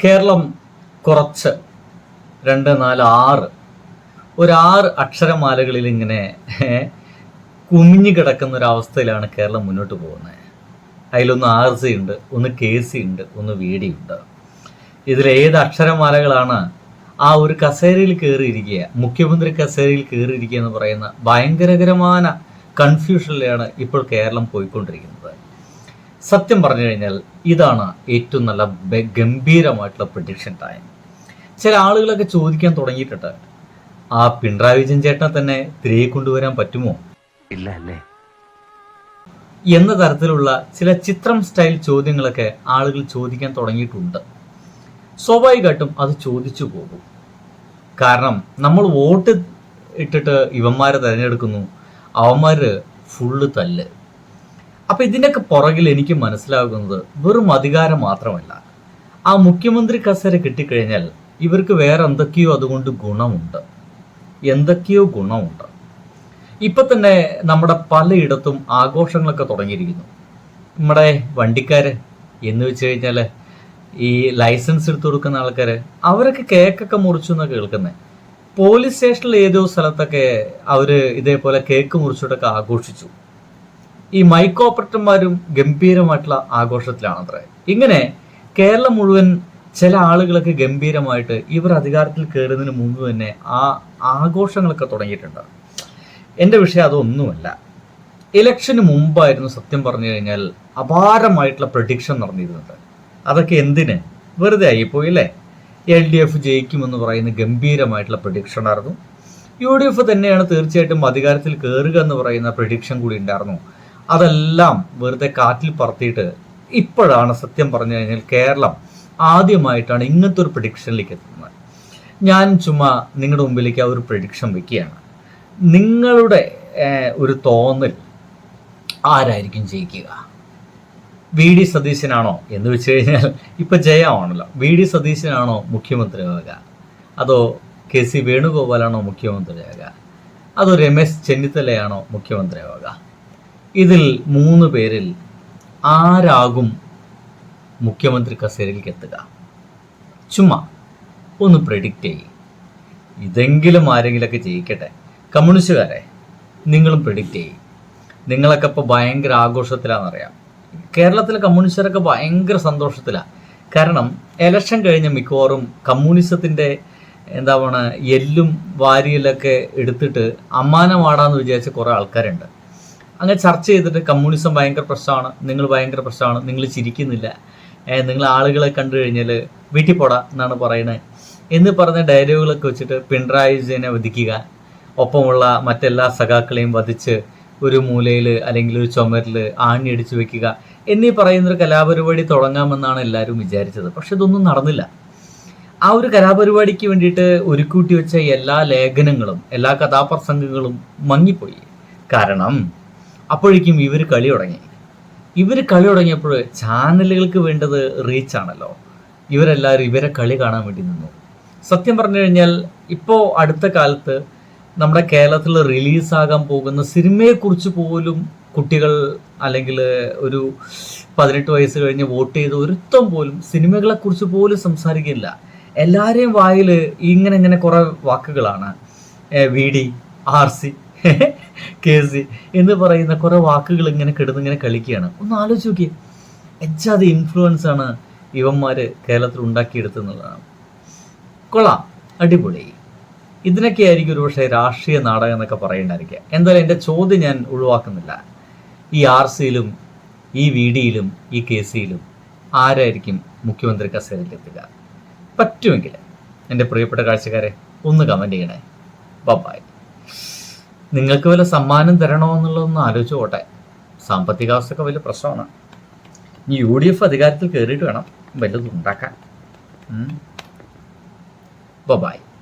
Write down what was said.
കേരളം കുറച്ച് 2, 4, 6 ഒരു 6 അക്ഷരമാലകളിൽ ഇങ്ങനെ കുമിഞ്ഞു കിടക്കുന്ന ഒരവസ്ഥയിലാണ് കേരളം മുന്നോട്ട് പോകുന്നത്. അതിലൊന്ന് RC ഉണ്ട്, ഒന്ന് KC ഉണ്ട്, ഒന്ന് VD ഉണ്ട്. ഇതിലേത് അക്ഷരമാലകളാണ് ആ ഒരു കസേരയിൽ കയറിയിരിക്കുക, മുഖ്യമന്ത്രി കസേരയിൽ കയറിയിരിക്കുക എന്ന് പറയുന്ന ഭയങ്കരകരമായ കൺഫ്യൂഷനിലാണ് ഇപ്പോൾ കേരളം പോയിക്കൊണ്ടിരിക്കുന്നത്. സത്യം പറഞ്ഞു കഴിഞ്ഞാൽ ഇതാണ് ഏറ്റവും നല്ല ഗംഭീരമായിട്ടുള്ള പ്രഡിക്ഷൻ ടൈം. ചില ആളുകളൊക്കെ ചോദിക്കാൻ തുടങ്ങിയിട്ടുണ്ട്, ആ പിണറായി വിജയൻ ചേട്ടനെ തന്നെ തിരികെ കൊണ്ടുവരാൻ പറ്റുമോ ഇല്ല അല്ലേ എന്ന തരത്തിലുള്ള ചില ചിത്രം സ്റ്റൈൽ ചോദ്യങ്ങളൊക്കെ ആളുകൾ ചോദിക്കാൻ തുടങ്ങിയിട്ടുണ്ട്. സ്വാഭാവികമായിട്ടും അത് ചോദിച്ചു പോകും. കാരണം നമ്മൾ വോട്ട് ഇട്ടിട്ട് ഇവന്മാരെ തിരഞ്ഞെടുക്കുന്നു, അവന്മാര് ഫുള്ള് തല്ല്. അപ്പൊ ഇതിൻ്റെയൊക്കെ പുറകിൽ എനിക്ക് മനസ്സിലാകുന്നത് വെറും അധികാരം മാത്രമല്ല, ആ മുഖ്യമന്ത്രി കസേര കിട്ടിക്കഴിഞ്ഞാൽ ഇവർക്ക് വേറെ എന്തൊക്കെയോ അതുകൊണ്ട് ഗുണമുണ്ട്. ഇപ്പൊ തന്നെ നമ്മുടെ പലയിടത്തും ആഘോഷങ്ങളൊക്കെ തുടങ്ങിയിരിക്കുന്നു. നമ്മുടെ വണ്ടിക്കാര് എന്ന് വെച്ച് കഴിഞ്ഞാൽ ഈ ലൈസൻസ് എടുത്തു കൊടുക്കുന്ന ആൾക്കാര്, അവരൊക്കെ കേക്കൊക്കെ മുറിച്ചു എന്നാണ് കേൾക്കുന്നത്. പോലീസ് സ്റ്റേഷനിൽ ഏതോ സ്ഥലത്തൊക്കെ അവര് ഇതേപോലെ കേക്ക് മുറിച്ചിട്ടൊക്കെ ആഘോഷിച്ചു. ഈ മൈക്ക് ഓപ്പറേറ്റർമാരും ഗംഭീരമായിട്ടുള്ള ആഘോഷത്തിലാണത്രേ. ഇങ്ങനെ കേരളം മുഴുവൻ ചില ആളുകളൊക്കെ ഗംഭീരമായിട്ട് ഇവർ അധികാരത്തിൽ കയറുന്നതിന് മുമ്പ് തന്നെ ആ ആഘോഷങ്ങളൊക്കെ തുടങ്ങിയിട്ടുണ്ട്. എൻ്റെ വിഷയം അതൊന്നുമല്ല. ഇലക്ഷന് മുമ്പായിരുന്നു സത്യം പറഞ്ഞു കഴിഞ്ഞാൽ അപാരമായിട്ടുള്ള പ്രഡിക്ഷൻ നടന്നിരുന്നത്. അതൊക്കെ എന്തിന്, വെറുതെ ആയിപ്പോയി അല്ലേ. LDF ജയിക്കുമെന്ന് പറയുന്ന ഗംഭീരമായിട്ടുള്ള പ്രഡിക്ഷൻ ആയിരുന്നു. UDF തന്നെയാണ് തീർച്ചയായിട്ടും അധികാരത്തിൽ കയറുക എന്ന് പറയുന്ന പ്രഡിക്ഷൻ കൂടി ഉണ്ടായിരുന്നു. അതെല്ലാം വെറുതെ കാറ്റിൽ പറത്തിയിട്ട് ഇപ്പോഴാണ് സത്യം പറഞ്ഞു കഴിഞ്ഞാൽ കേരളം ആദ്യമായിട്ടാണ് ഇങ്ങനത്തെ ഒരു പ്രഡിക്ഷനിലേക്ക് എത്തുന്നത്. ഞാൻ ചുമ്മാ നിങ്ങളുടെ മുമ്പിലേക്ക് ആ ഒരു പ്രഡിക്ഷൻ വെക്കുകയാണ്. നിങ്ങളുടെ ഒരു തോന്നൽ ആരായിരിക്കും ജയിക്കുക? VD സതീശനാണോ എന്ന് വെച്ച് കഴിഞ്ഞാൽ ഇപ്പൊ ജയമാണല്ലോ. VD സതീശനാണോ മുഖ്യമന്ത്രിയാവുക, അതോ KC വേണുഗോപാലാണോ മുഖ്യമന്ത്രിയാവുക, അതോ രമേശ് ചെന്നിത്തലയാണോ മുഖ്യമന്ത്രിയാവുക? ഇതിൽ 3 പേരിൽ ആരാകും മുഖ്യമന്ത്രി കസേരയിലേക്ക് എത്തുക? ചുമ്മാ ഒന്ന് പ്രെഡിക്റ്റ് ചെയ്യും. ഇതെങ്കിലും ആരെങ്കിലൊക്കെ ജയിക്കട്ടെ. കമ്മ്യൂണിസ്റ്റുകാരെ, നിങ്ങളും പ്രെഡിക്റ്റ് ചെയ്യും. നിങ്ങളൊക്കെ ഇപ്പോൾ ഭയങ്കര ആഘോഷത്തിലാണെന്നറിയാം. കേരളത്തിലെ കമ്മ്യൂണിസ്റ്റുകാരൊക്കെ ഭയങ്കര സന്തോഷത്തിലാണ്. കാരണം എലക്ഷൻ കഴിഞ്ഞ മിക്കവാറും കമ്മ്യൂണിസത്തിൻ്റെ എല്ലും വാരിയലൊക്കെ എടുത്തിട്ട് അമ്മാനമാടാന്ന് വിചാരിച്ച കുറേ ആൾക്കാരുണ്ട്. അങ്ങനെ ചർച്ച ചെയ്തിട്ട് കമ്മ്യൂണിസം ഭയങ്കര പ്രശ്നമാണ്, നിങ്ങൾ ഭയങ്കര പ്രശ്നമാണ്, നിങ്ങൾ ചിരിക്കുന്നില്ല, നിങ്ങൾ ആളുകളെ കണ്ടു കഴിഞ്ഞാൽ വീട്ടിൽ പോടാ എന്നാണ് പറയണത് എന്ന് പറഞ്ഞ ഡയലോഗുകളൊക്കെ വെച്ചിട്ട് പിണറായി വിജയനെ വധിക്കുക, ഒപ്പമുള്ള മറ്റെല്ലാ സഖാക്കളെയും വധിച്ച് ഒരു മൂലയിൽ അല്ലെങ്കിൽ ഒരു ചുമരിൽ ആണി അടിച്ചു വെക്കുക എന്നീ പറയുന്നൊരു കലാപരിപാടി തുടങ്ങാമെന്നാണ് എല്ലാവരും വിചാരിച്ചത്. പക്ഷെ ഇതൊന്നും നടന്നില്ല. ആ ഒരു കലാപരിപാടിക്ക് വേണ്ടിയിട്ട് ഒരുക്കൂട്ടി വെച്ച എല്ലാ ലേഖനങ്ങളും എല്ലാ കഥാപ്രസംഗങ്ങളും മങ്ങിപ്പോയി. കാരണം അപ്പോഴേക്കും ഇവർ കളി തുടങ്ങിയപ്പോൾ ചാനലുകൾക്ക് വേണ്ടത് റീച്ചാണല്ലോ. ഇവരെല്ലാവരും ഇവരെ കളി കാണാൻ വേണ്ടി നിന്നു. സത്യം പറഞ്ഞു കഴിഞ്ഞാൽ ഇപ്പോൾ അടുത്ത കാലത്ത് നമ്മുടെ കേരളത്തിൽ റിലീസാകാൻ പോകുന്ന സിനിമയെക്കുറിച്ച് പോലും കുട്ടികൾ അല്ലെങ്കിൽ ഒരു 18 വയസ്സ് കഴിഞ്ഞ് വോട്ട് ചെയ്ത് ഒരുത്തം പോലും സിനിമകളെക്കുറിച്ച് പോലും സംസാരിക്കില്ല. എല്ലാവരെയും വായിൽ ഇങ്ങനെ കുറേ വാക്കുകളാണ്. VD, RC, KC എന്ന് പറയുന്ന കുറേ വാക്കുകൾ ഇങ്ങനെ കിടന്നിങ്ങനെ കളിക്കുകയാണ്. ഒന്ന് ആലോചിച്ച് നോക്കിയേ, എച്ചാത് ഇൻഫ്ലുവൻസ് ആണ് ഇവന്മാർ കേരളത്തിൽ ഉണ്ടാക്കിയെടുത്തെന്നുള്ളതാണ്. കൊള്ളാം, അടിപൊളി. ഇതിനൊക്കെ ആയിരിക്കും ഒരു പക്ഷേ രാഷ്ട്രീയ നാടകം എന്നൊക്കെ പറയേണ്ടായിരിക്കുക. എന്തായാലും എൻ്റെ ചോദ്യം ഞാൻ ഒഴിവാക്കുന്നില്ല. ഈ RCയിലും ഈ VDയിലും ഈ KCയിലും ആരായിരിക്കും മുഖ്യമന്ത്രി കസേരയിലെത്തുക? പറ്റുമെങ്കിൽ എൻ്റെ പ്രിയപ്പെട്ട കാഴ്ചക്കാരെ ഒന്ന് കമൻറ്റ് ചെയ്യണേ. ബൈ. നിങ്ങൾക്ക് വല്ല സമ്മാനം തരണോ എന്നുള്ളതൊന്ന് ആലോചിച്ച് പോട്ടെ. സാമ്പത്തികാവസ്ഥയൊക്കെ വലിയ പ്രശ്നമാണ്. ഈ UDF അധികാരത്തിൽ കയറിയിട്ട് വേണം വല്ലതും ഉണ്ടാക്കാൻ. ബൈ.